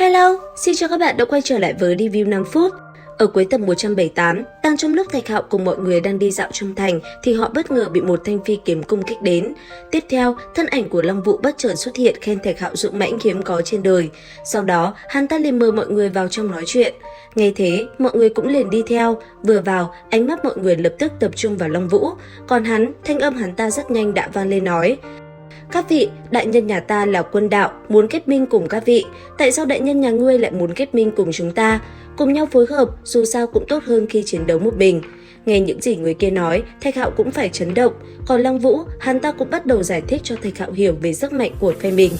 Hello, xin chào các bạn đã quay trở lại với review 5 phút. Ở cuối tập 178, đang trong lúc Thạch Hạo cùng mọi người đang đi dạo trong thành thì họ bất ngờ bị một thanh phi kiếm công kích đến. Tiếp theo, thân ảnh của Long Vũ bất chợt xuất hiện khen Thạch Hạo dũng mãnh hiếm có trên đời. Sau đó, hắn ta liền mời mọi người vào trong nói chuyện. Nghe thế, mọi người cũng liền đi theo. Vừa vào, ánh mắt mọi người lập tức tập trung vào Long Vũ. Còn hắn, thanh âm hắn ta rất nhanh đã vang lên nói: "Các vị, đại nhân nhà ta là Quân Đạo, muốn kết minh cùng các vị. Tại sao đại nhân nhà ngươi lại muốn kết minh cùng chúng ta? Cùng nhau phối hợp, dù sao cũng tốt hơn khi chiến đấu một mình." Nghe những gì người kia nói, Thạch Hạo cũng phải chấn động. Còn Long Vũ, hắn ta cũng bắt đầu giải thích cho Thạch Hạo hiểu về sức mạnh của phe mình.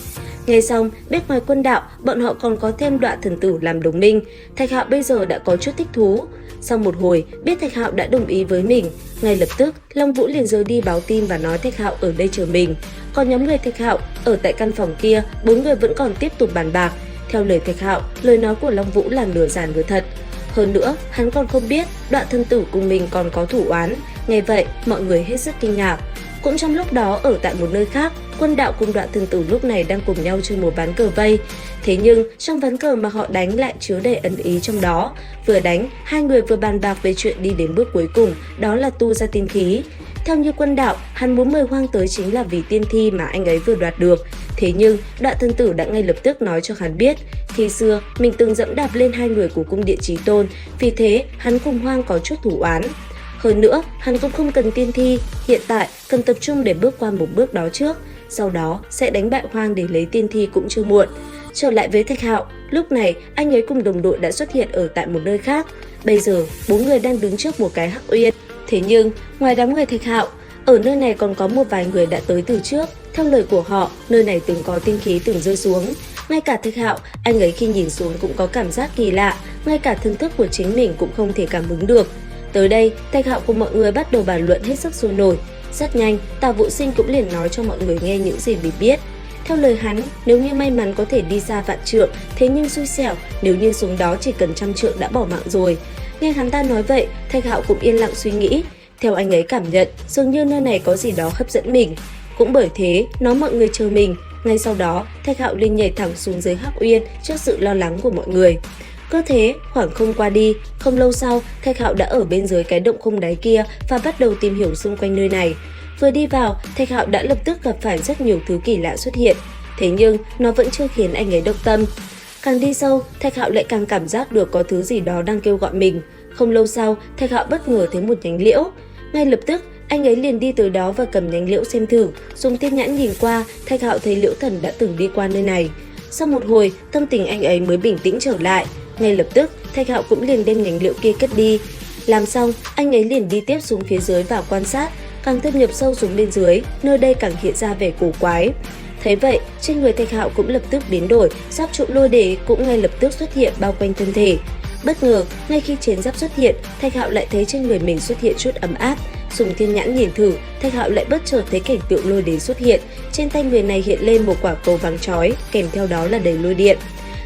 Nghe xong, biết ngoài Quân Đạo, bọn họ còn có thêm Đoạ Thần Tử làm đồng minh. Thạch Hạo bây giờ đã có chút thích thú. Sau một hồi, biết Thạch Hạo đã đồng ý với mình, ngay lập tức Long Vũ liền rời đi báo tin và nói Thạch Hạo ở đây chờ mình. Còn nhóm người Thạch Hạo ở tại căn phòng kia, 4 người vẫn còn tiếp tục bàn bạc. Theo lời Thạch Hạo, lời nói của Long Vũ là nửa giả nửa thật. Hơn nữa, hắn còn không biết Đoạ Thần Tử cùng mình còn có thủ oán. Nghe vậy, mọi người hết sức kinh ngạc. Cũng trong lúc đó, ở tại một nơi khác, Quân Đạo cùng Đoạ Thần Tử lúc này đang cùng nhau chơi một ván cờ vây. Thế nhưng, trong ván cờ mà họ đánh lại chứa đầy ẩn ý trong đó. Vừa đánh, hai người vừa bàn bạc về chuyện đi đến bước cuối cùng, đó là tu ra tiên khí. Theo như Quân Đạo, hắn muốn mời Hoang tới chính là vì tiên thi mà anh ấy vừa đoạt được. Thế nhưng, Đoạ Thần Tử đã ngay lập tức nói cho hắn biết, khi xưa mình từng dẫm đạp lên hai người của cung điện Chí Tôn, vì thế hắn cùng Hoang có chút thủ oán. Hơn nữa, hắn cũng không cần tiên thi, hiện tại cần tập trung để bước qua một bước đó trước, sau đó sẽ đánh bại Hoang để lấy tiên thi cũng chưa muộn. Trở lại với Thạch Hạo, lúc này anh ấy cùng đồng đội đã xuất hiện ở tại một nơi khác. Bây giờ, 4 người đang đứng trước một cái hắc uyên. Thế nhưng, ngoài đám người Thạch Hạo, ở nơi này còn có một vài người đã tới từ trước. Theo lời của họ, nơi này từng có tiên khí từng rơi xuống. Ngay cả Thạch Hạo, anh ấy khi nhìn xuống cũng có cảm giác kỳ lạ, ngay cả thân thức của chính mình cũng không thể cảm ứng được. Tới đây, Thạch Hạo cùng mọi người bắt đầu bàn luận hết sức sôi nổi. Rất nhanh, Tào Vũ Sinh cũng liền nói cho mọi người nghe những gì mình biết. Theo lời hắn, nếu như may mắn có thể đi xa vạn trượng, thế nhưng xui xẻo, nếu như xuống đó chỉ cần 100 trượng đã bỏ mạng rồi. Nghe hắn ta nói vậy, Thạch Hạo cũng yên lặng suy nghĩ. Theo anh ấy cảm nhận, dường như nơi này có gì đó hấp dẫn mình. Cũng bởi thế, nói mọi người chờ mình. Ngay sau đó, Thạch Hạo liền nhảy thẳng xuống dưới hắc uyên trước sự lo lắng của mọi người. Cứ thế, khoảng không qua đi, không lâu sau, Thạch Hạo đã ở bên dưới cái động không đáy kia và bắt đầu tìm hiểu xung quanh nơi này. Vừa đi vào, Thạch Hạo đã lập tức gặp phải rất nhiều thứ kỳ lạ xuất hiện. Thế nhưng, nó vẫn chưa khiến anh ấy động tâm. Càng đi sâu, Thạch Hạo lại càng cảm giác được có thứ gì đó đang kêu gọi mình. Không lâu sau, Thạch Hạo bất ngờ thấy một nhánh liễu. Ngay lập tức, anh ấy liền đi tới đó và cầm nhánh liễu xem thử. Dùng thiên nhãn nhìn qua, Thạch Hạo thấy Liễu Thần đã từng đi qua nơi này. Sau một hồi, tâm tình anh ấy mới bình tĩnh trở lại. Ngay lập tức, Thạch Hạo cũng liền đem nhánh liễu kia cất đi. Làm xong, anh ấy liền đi tiếp xuống phía dưới và quan sát. Càng thâm nhập sâu xuống bên dưới, nơi đây càng hiện ra vẻ cổ quái. Thấy vậy, trên người Thạch Hạo cũng lập tức biến đổi, giáp trụ lôi đế cũng ngay lập tức xuất hiện bao quanh thân thể. Bất ngờ, ngay khi chiến giáp xuất hiện, Thạch Hạo lại thấy trên người mình xuất hiện chút ấm áp. Dùng thiên nhãn nhìn thử, Thạch Hạo lại bất chợt thấy cảnh tượng lôi đế xuất hiện. Trên tay người này hiện lên một quả cầu vàng chói, kèm theo đó là đầy lôi điện.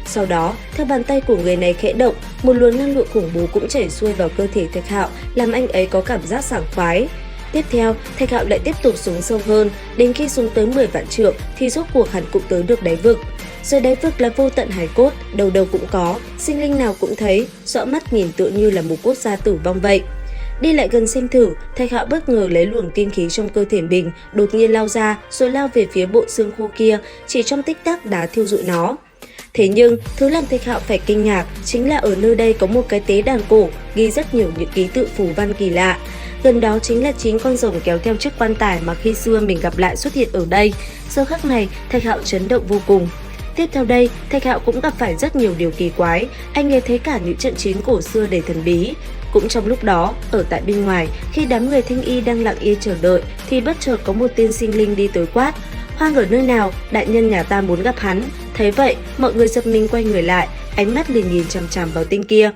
Sau đó, theo bàn tay của người này khẽ động, một luồng năng lượng khủng bố cũng chảy xuôi vào cơ thể Thạch Hạo, làm anh ấy có cảm giác sảng khoái. Tiếp theo, Thạch Hạo lại tiếp tục xuống sâu hơn, đến khi xuống tới 10 vạn trượng thì rốt cuộc hắn cũng tới được đáy vực. Dưới đáy vực là vô tận hải cốt, đầu đầu cũng có, sinh linh nào cũng thấy, rõ mắt nhìn tựa như là một quốc gia tử vong vậy. Đi lại gần xem thử, Thạch Hạo bất ngờ lấy luồng tiên khí trong cơ thể mình, đột nhiên lao ra rồi lao về phía bộ xương khô kia, chỉ trong tích tắc đã thiêu rụi nó. Thế nhưng, thứ làm Thạch Hạo phải kinh ngạc chính là ở nơi đây có một cái tế đàn cổ ghi rất nhiều những ký tự phù văn kỳ lạ. Gần đó chính là 9 con rồng kéo theo chiếc quan tài mà khi xưa mình gặp lại xuất hiện ở đây. Giờ khắc này, Thạch Hạo chấn động vô cùng. Tiếp theo đây, Thạch Hạo cũng gặp phải rất nhiều điều kỳ quái, anh nghe thấy cả những trận chiến cổ xưa đầy thần bí. Cũng trong lúc đó, ở tại bên ngoài, khi đám người Thanh Y đang lặng yên chờ đợi, thì bất chợt có một tên sinh linh đi tới quát: "Hoang ở nơi nào? Đại nhân nhà ta muốn gặp hắn." Thấy vậy, mọi người giật mình quay người lại, ánh mắt liền nhìn chằm chằm vào tên kia.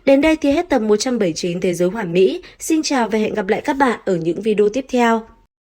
Đến đây thì hết tập 179 Thế giới hoàn mỹ. Xin chào và hẹn gặp lại các bạn ở những video tiếp theo.